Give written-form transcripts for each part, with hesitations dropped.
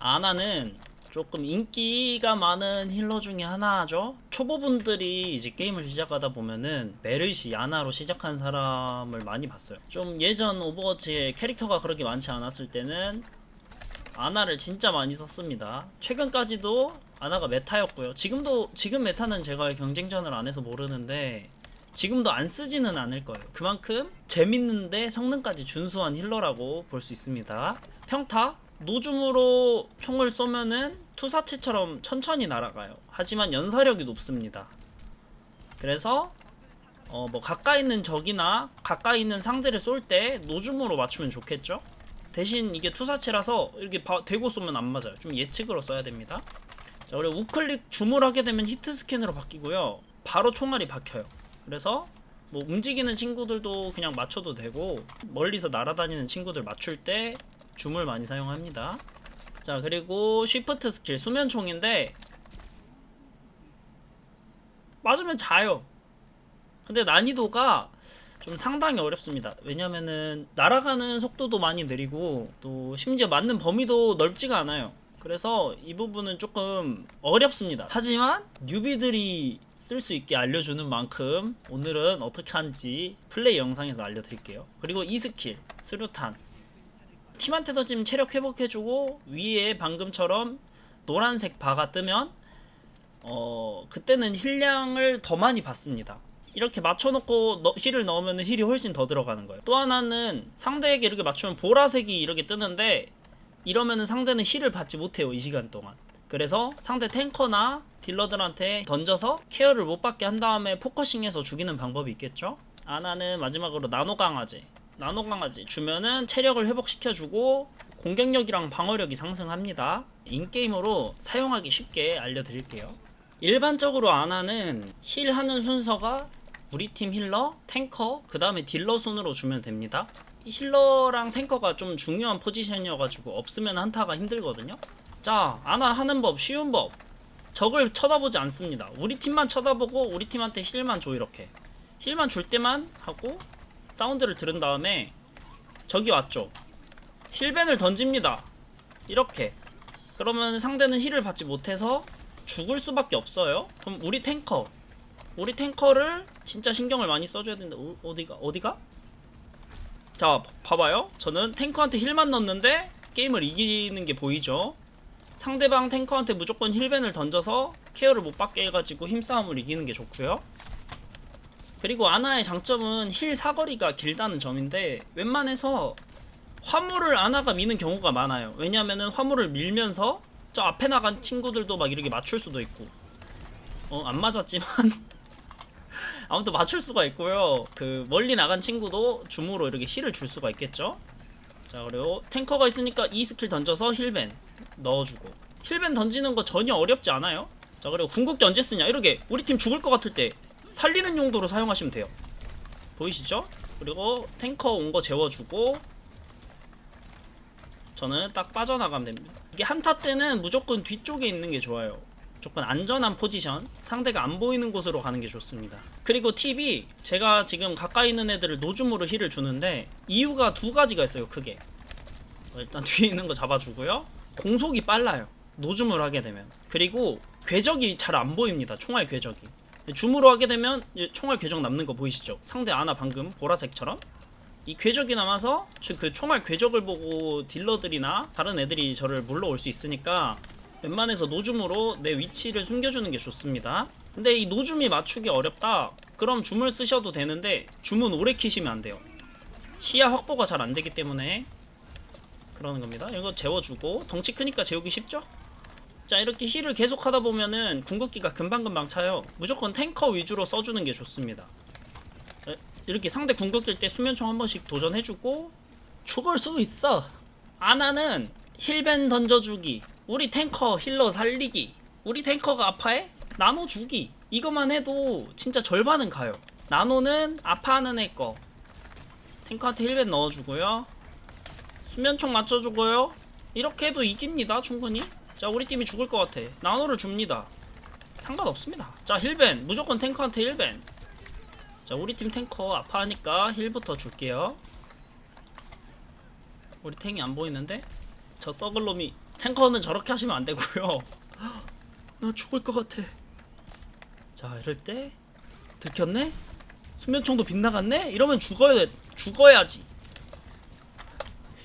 아나는 조금 인기가 많은 힐러 중에 하나죠. 초보분들이 이제 게임을 시작하다 보면은 메르시, 아나로 시작한 사람을 많이 봤어요. 좀 예전 오버워치에 캐릭터가 그렇게 많지 않았을 때는 아나를 진짜 많이 썼습니다. 최근까지도 아나가 메타였고요. 지금 메타는 제가 경쟁전을 안 해서 모르는데 지금도 안 쓰지는 않을 거예요. 그만큼 재밌는데 성능까지 준수한 힐러라고 볼 수 있습니다. 평타? 노줌으로 총을 쏘면은 투사체처럼 천천히 날아가요. 하지만 연사력이 높습니다. 그래서 뭐 가까이 있는 적이나 가까이 있는 상대를 쏠 때 노줌으로 맞추면 좋겠죠? 대신 이게 투사체라서 이렇게 대고 쏘면 안 맞아요. 좀 예측으로 써야 됩니다. 자, 그리고 우클릭 줌을 하게 되면 히트 스캔으로 바뀌고요. 바로 총알이 박혀요. 그래서 뭐 움직이는 친구들도 그냥 맞춰도 되고 멀리서 날아다니는 친구들 맞출 때 줌을 많이 사용합니다. 자, 그리고 쉬프트 스킬 수면총인데 맞으면 자요. 근데 난이도가 좀 상당히 어렵습니다. 왜냐면은 날아가는 속도도 많이 느리고 또 심지어 맞는 범위도 넓지가 않아요. 그래서 이 부분은 조금 어렵습니다. 하지만 뉴비들이 쓸 수 있게 알려주는 만큼 오늘은 어떻게 하는지 플레이 영상에서 알려드릴게요. 그리고 이 스킬 수류탄 팀한테 던지면 체력 회복해주고 위에 방금처럼 노란색 바가 뜨면 그때는 힐량을 더 많이 받습니다. 이렇게 맞춰놓고 힐을 넣으면 힐이 훨씬 더 들어가는 거예요. 또 하나는 상대에게 이렇게 맞추면 보라색이 이렇게 뜨는데 이러면은 상대는 힐을 받지 못해요, 이 시간 동안. 그래서 상대 탱커나 딜러들한테 던져서 케어를 못 받게 한 다음에 포커싱해서 죽이는 방법이 있겠죠. 아나는 마지막으로 나노 강아지 주면은 체력을 회복시켜주고 공격력이랑 방어력이 상승합니다. 인게임으로 사용하기 쉽게 알려드릴게요. 일반적으로 아나는 힐하는 순서가 우리 팀 힐러, 탱커, 그 다음에 딜러 순으로 주면 됩니다. 힐러랑 탱커가 좀 중요한 포지션이어가지고 없으면 한타가 힘들거든요. 자, 아나 하는 법, 쉬운 법. 적을 쳐다보지 않습니다. 우리 팀만 쳐다보고 우리 팀한테 힐만 줘. 이렇게 힐만 줄 때만 하고 사운드를 들은 다음에 적이 왔죠, 힐벤을 던집니다. 이렇게. 그러면 상대는 힐을 받지 못해서 죽을 수밖에 없어요. 그럼 우리 탱커를 진짜 신경을 많이 써줘야 된다. 어디가? 자, 봐봐요. 저는 탱커한테 힐만 넣는데 게임을 이기는 게 보이죠. 상대방 탱커한테 무조건 힐벤을 던져서 케어를 못 받게 해가지고 힘싸움을 이기는 게 좋고요. 그리고 아나의 장점은 힐 사거리가 길다는 점인데 웬만해서 화물을 아나가 미는 경우가 많아요. 왜냐면은 화물을 밀면서 저 앞에 나간 친구들도 막 이렇게 맞출 수도 있고 안 맞았지만 아무튼 맞출 수가 있고요. 그 멀리 나간 친구도 줌으로 이렇게 힐을 줄 수가 있겠죠. 자, 그리고 탱커가 있으니까 이 스킬 던져서 힐벤 넣어주고, 힐벤 던지는 거 전혀 어렵지 않아요. 자, 그리고 궁극기 언제 쓰냐, 이렇게 우리 팀 죽을 것 같을 때 살리는 용도로 사용하시면 돼요. 보이시죠? 그리고 탱커 온 거 재워주고 저는 딱 빠져나가면 됩니다. 이게 한타 때는 무조건 뒤쪽에 있는 게 좋아요. 무조건 안전한 포지션, 상대가 안 보이는 곳으로 가는 게 좋습니다. 그리고 팁이, 제가 지금 가까이 있는 애들을 노줌으로 힐을 주는데 이유가 두 가지가 있어요, 크게. 일단 뒤에 있는 거 잡아주고요. 공속이 빨라요, 노줌으로 하게 되면. 그리고 궤적이 잘 안 보입니다, 총알 궤적이. 줌으로 하게 되면 총알 궤적 남는 거 보이시죠? 상대 아나 방금 보라색처럼 이 궤적이 남아서 그 총알 궤적을 보고 딜러들이나 다른 애들이 저를 물러올 수 있으니까 웬만해서 노줌으로 내 위치를 숨겨주는 게 좋습니다. 근데 이 노줌이 맞추기 어렵다, 그럼 줌을 쓰셔도 되는데 줌은 오래 키시면 안 돼요. 시야 확보가 잘 안 되기 때문에 그러는 겁니다. 이거 재워주고, 덩치 크니까 재우기 쉽죠? 자, 이렇게 힐을 계속 하다 보면은 궁극기가 금방금방 차요. 무조건 탱커 위주로 써주는 게 좋습니다. 이렇게 상대 궁극기일 때 수면총 한 번씩 도전해주고 죽을 수 있어. 아나는 힐벤 던져주기, 우리 탱커 힐러 살리기, 우리 탱커가 아파해? 나노 주기, 이것만 해도 진짜 절반은 가요. 나노는 아파하는 애 거 탱커한테 힐벤 넣어주고요, 수면총 맞춰주고요. 이렇게 해도 이깁니다, 충분히. 자, 우리 팀이 죽을 것 같아, 나노를 줍니다. 상관없습니다. 자, 힐벤 무조건 탱커한테 힐벤. 자, 우리 팀 탱커 아파하니까 힐부터 줄게요. 우리 탱이 안 보이는데 저 썩을 놈이 탱커는 저렇게 하시면 안 되고요. 나 죽을 것 같아. 자, 이럴 때 들켰네? 수면총도 빗나갔네? 이러면 죽어야지.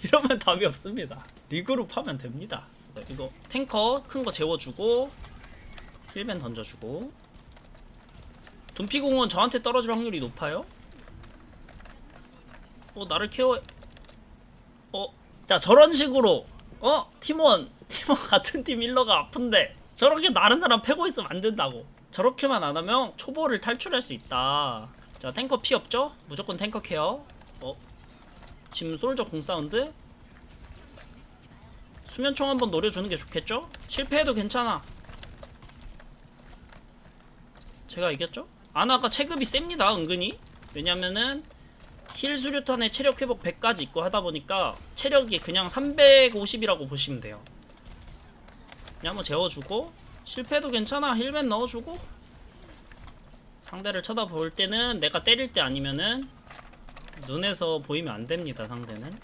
이러면 답이 없습니다. 리그룹 하면 됩니다. 이거 탱커 큰 거 재워주고 힐벤 던져주고. 둠피공은 저한테 떨어질 확률이 높아요. 나를 케어. 자, 저런 식으로 팀원 같은 팀 힐러가 아픈데 저렇게 다른 사람 패고 있으면 안 된다고. 저렇게만 안 하면 초보를 탈출할 수 있다. 자, 탱커 피 없죠? 무조건 탱커 케어. 지금 솔저 공 사운드. 수면총 한번 노려주는 게 좋겠죠? 실패해도 괜찮아. 제가 이겼죠? 아나가 체급이 셉니다, 은근히. 왜냐면은 힐 수류탄에 체력 회복 100까지 있고 하다 보니까 체력이 그냥 350이라고 보시면 돼요. 그냥 한번 재워주고, 실패해도 괜찮아. 힐벤 넣어주고. 상대를 쳐다볼 때는 내가 때릴 때 아니면은 눈에서 보이면 안 됩니다, 상대는.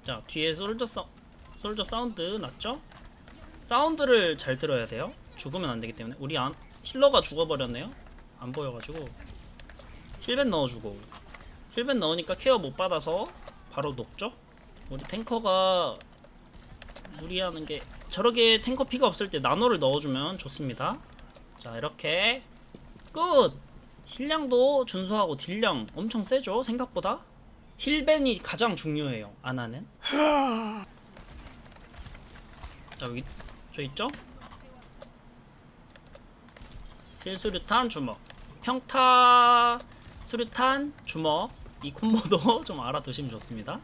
자, 뒤에 솔저 사운드 났죠? 사운드를 잘 들어야 돼요. 죽으면 안 되기 때문에. 우리 힐러가 죽어버렸네요. 안 보여가지고. 힐벤 넣어주고. 힐벤 넣으니까 케어 못 받아서 바로 녹죠? 우리 탱커가 무리하는 게, 저렇게 탱커 피가 없을 때 나노를 넣어주면 좋습니다. 자, 이렇게 끝! 힐량도 준수하고 딜량 엄청 세죠? 생각보다. 힐벤이 가장 중요해요, 아나는. 자, 여기 저 있죠? 힐 수류탄 주먹, 평타 수류탄 주먹. 이 콤보도 좀 알아두시면 좋습니다.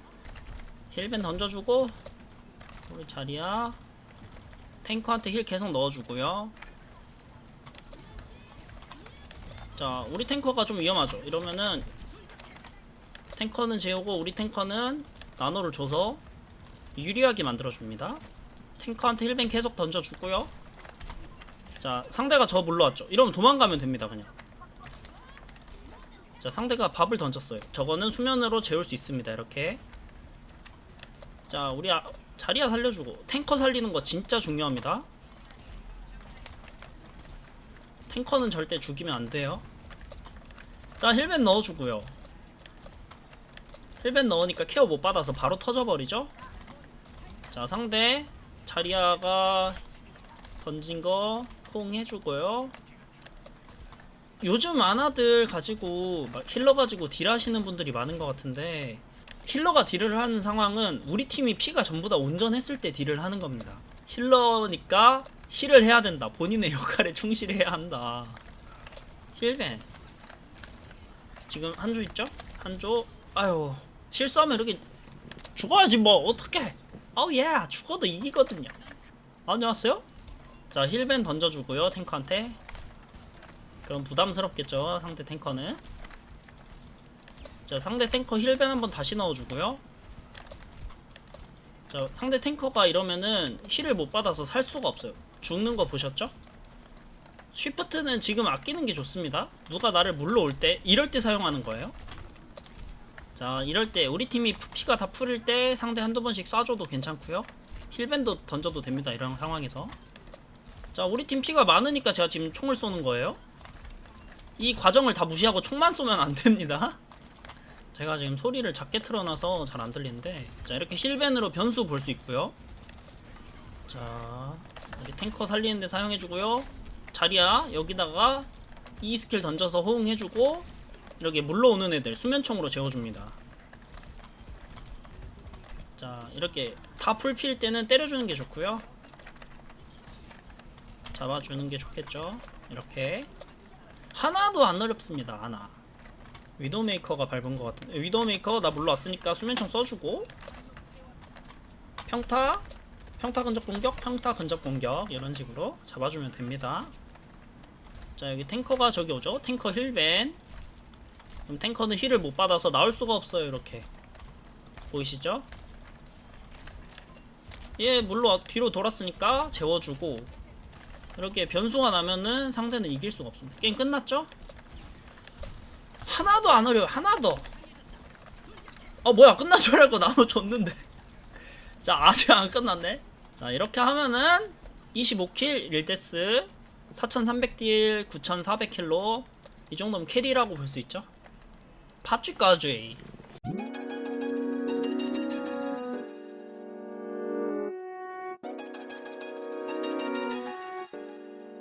힐벤 던져주고, 우리 자리야 탱커한테 힐 계속 넣어주고요. 자, 우리 탱커가 좀 위험하죠. 이러면은 탱커는 재우고 우리 탱커는 나노를 줘서 유리하게 만들어줍니다. 탱커한테 힐벤 계속 던져주고요. 자, 상대가 저 물러왔죠. 이러면 도망가면 됩니다, 그냥. 자, 상대가 밥을 던졌어요. 저거는 수면으로 재울 수 있습니다, 이렇게. 자, 우리 자리야 살려주고. 탱커 살리는 거 진짜 중요합니다. 탱커는 절대 죽이면 안 돼요. 자, 힐벤 넣어주고요. 힐벤 넣으니까 케어 못 받아서 바로 터져버리죠. 자, 상대 자리아가 던진 거 호응해주고요. 요즘 아나들 가지고 막 힐러 가지고 딜하시는 분들이 많은 것 같은데, 힐러가 딜을 하는 상황은 우리 팀이 피가 전부 다 온전했을 때 딜을 하는 겁니다. 힐러니까 힐을 해야 된다. 본인의 역할에 충실해야 한다. 힐벤 지금 한조 있죠? 한조. 아유, 실수하면 이렇게 죽어야지 뭐. 어떡해. 아우 예, 죽어도 이기거든요. 안녕하세요. 자, 힐벤 던져주고요, 탱커한테. 그럼 부담스럽겠죠, 상대 탱커는. 자, 상대 탱커 힐벤 한번 다시 넣어주고요. 자, 상대 탱커가 이러면은 힐을 못 받아서 살 수가 없어요. 죽는 거 보셨죠? 쉬프트는 지금 아끼는 게 좋습니다. 누가 나를 물러올 때, 이럴 때 사용하는 거예요. 자, 이럴 때 우리 팀이 피가 다 풀릴 때 상대 한두 번씩 쏴줘도 괜찮고요. 힐벤도 던져도 됩니다, 이런 상황에서. 자, 우리 팀 피가 많으니까 제가 지금 총을 쏘는 거예요. 이 과정을 다 무시하고 총만 쏘면 안 됩니다. 제가 지금 소리를 작게 틀어놔서 잘 안 들리는데. 자, 이렇게 힐벤으로 변수 볼 수 있고요. 자, 여기 탱커 살리는데 사용해주고요. 자리야 여기다가 이 스킬 던져서 호응해주고, 이렇게 물러오는 애들 수면총으로 재워줍니다. 자, 이렇게 다 풀필 때는 때려주는 게 좋고요. 잡아주는 게 좋겠죠. 이렇게 하나도 안 어렵습니다. 하나. 위도메이커가 밟은 것 같은데, 위도메이커 나 물러왔으니까 수면총 써주고, 평타 근접 공격, 평타 근접 공격, 이런 식으로 잡아주면 됩니다. 자, 여기 탱커가 저기 오죠. 탱커 힐벤. 그럼 탱커는 힐을 못 받아서 나올 수가 없어요. 이렇게 보이시죠? 얘 물러 뒤로 돌았으니까 재워주고, 이렇게 변수가 나면은 상대는 이길 수가 없습니다. 게임 끝났죠? 하나도 안 어려워요. 하나도. 뭐야, 끝난 줄 알고 나눠 줬는데. 자, 아직 안 끝났네. 자 이렇게 하면은 25킬 1데스 4300딜 9400킬로 이 정도면 캐리라고 볼 수 있죠. 파쥐까지